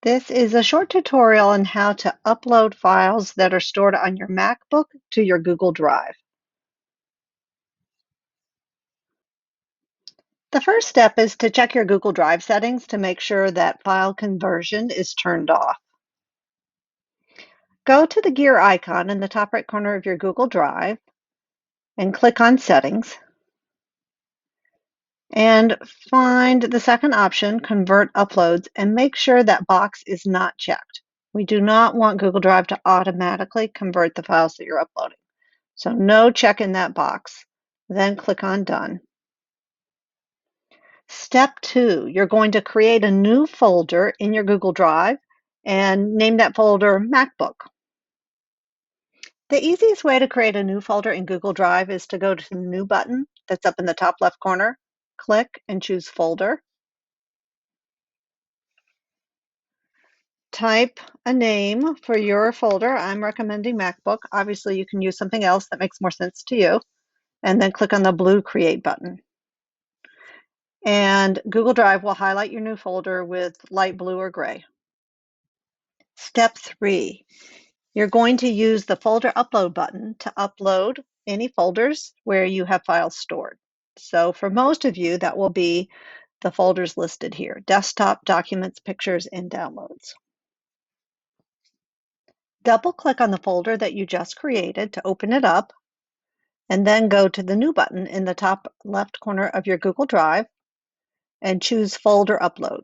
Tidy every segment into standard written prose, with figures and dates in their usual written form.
This is a short tutorial on how to upload files that are stored on your MacBook to your Google Drive. The first step is to check your Google Drive settings to make sure that file conversion is turned off. Go to the gear icon in the top right corner of your Google Drive and click on Settings and find the second option, Convert Uploads, and make sure that box is not checked. We do not want Google Drive to automatically convert the files that you're uploading. So no check in that box. Then click on Done. Step 2, you're going to create a new folder in your Google Drive and name that folder MacBook. The easiest way to create a new folder in Google Drive is to go to the New button that's up in the top left corner, click and choose Folder. Type a name for your folder. I'm recommending MacBook. Obviously, you can use something else that makes more sense to you. And then click on the blue Create button. And Google Drive will highlight your new folder with light blue or gray. Step 3, you're going to use the Folder Upload button to upload any folders where you have files stored. So for most of you, that will be the folders listed here: Desktop, Documents, Pictures, and Downloads. Double-click on the folder that you just created to open it up, and then go to the New button in the top left corner of your Google Drive and choose Folder Upload.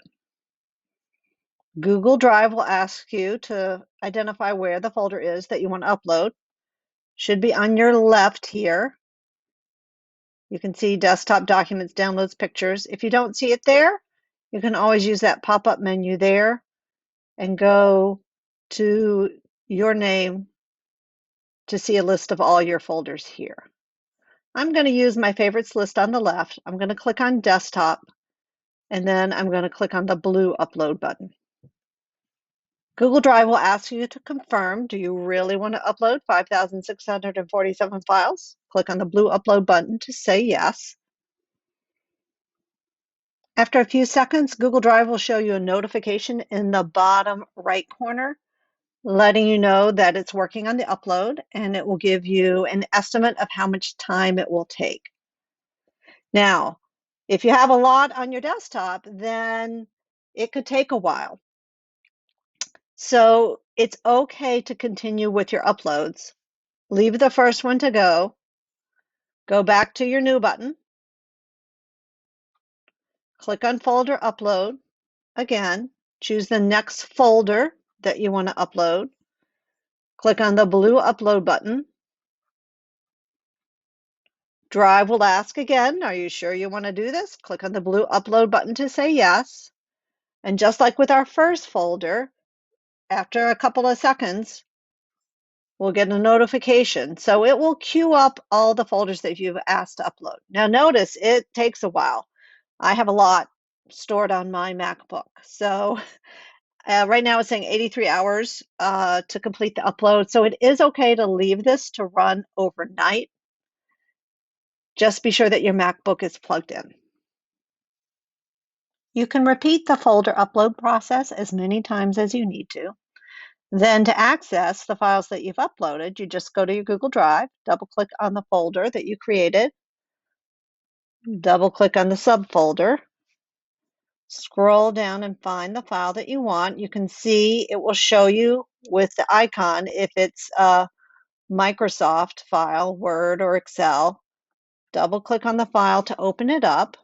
Google Drive will ask you to identify where the folder is that you want to upload. Should be on your left here. You can see Desktop, Documents, Downloads, Pictures. If you don't see it there, you can always use that pop-up menu there and go to your name to see a list of all your folders here. I'm going to use my favorites list on the left. I'm going to click on Desktop, and then I'm going to click on the blue Upload button. Google Drive will ask you to confirm, do you really want to upload 5,647 files? Click on the blue Upload button to say yes. After a few seconds, Google Drive will show you a notification in the bottom right corner, letting you know that it's working on the upload, and it will give you an estimate of how much time it will take. Now, if you have a lot on your desktop, then it could take a while. So it's okay to continue with your uploads. Leave the first one to go back to your New button, click on Folder Upload. Again, choose the next folder that you want to upload. Click on the blue Upload button. Drive will ask again, are you sure you want to do this? Click on the blue Upload button to say yes. And just like with our first folder, after a couple of seconds, we'll get a notification. So it will queue up all the folders that you've asked to upload. Now notice it takes a while. I have a lot stored on my MacBook. So right now it's saying 83 hours to complete the upload. So it is okay to leave this to run overnight. Just be sure that your MacBook is plugged in. You can repeat the folder upload process as many times as you need to. Then to access the files that you've uploaded, you just go to your Google Drive, double-click on the folder that you created, double-click on the subfolder, scroll down and find the file that you want. You can see it will show you with the icon if it's a Microsoft file, Word or Excel. Double-click on the file to open it up.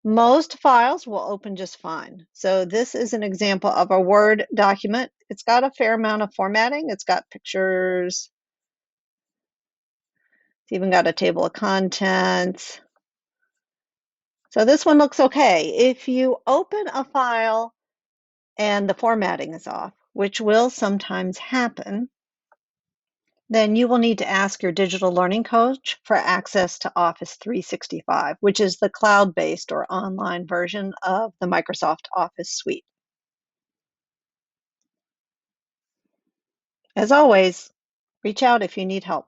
Most files will open just fine. So this is an example of a Word document. It's got a fair amount of formatting. It's got pictures. It's even got a table of contents. So this one looks okay. If you open a file and the formatting is off, which will sometimes happen, then you will need to ask your digital learning coach for access to Office 365, which is the cloud-based or online version of the Microsoft Office suite. As always, reach out if you need help.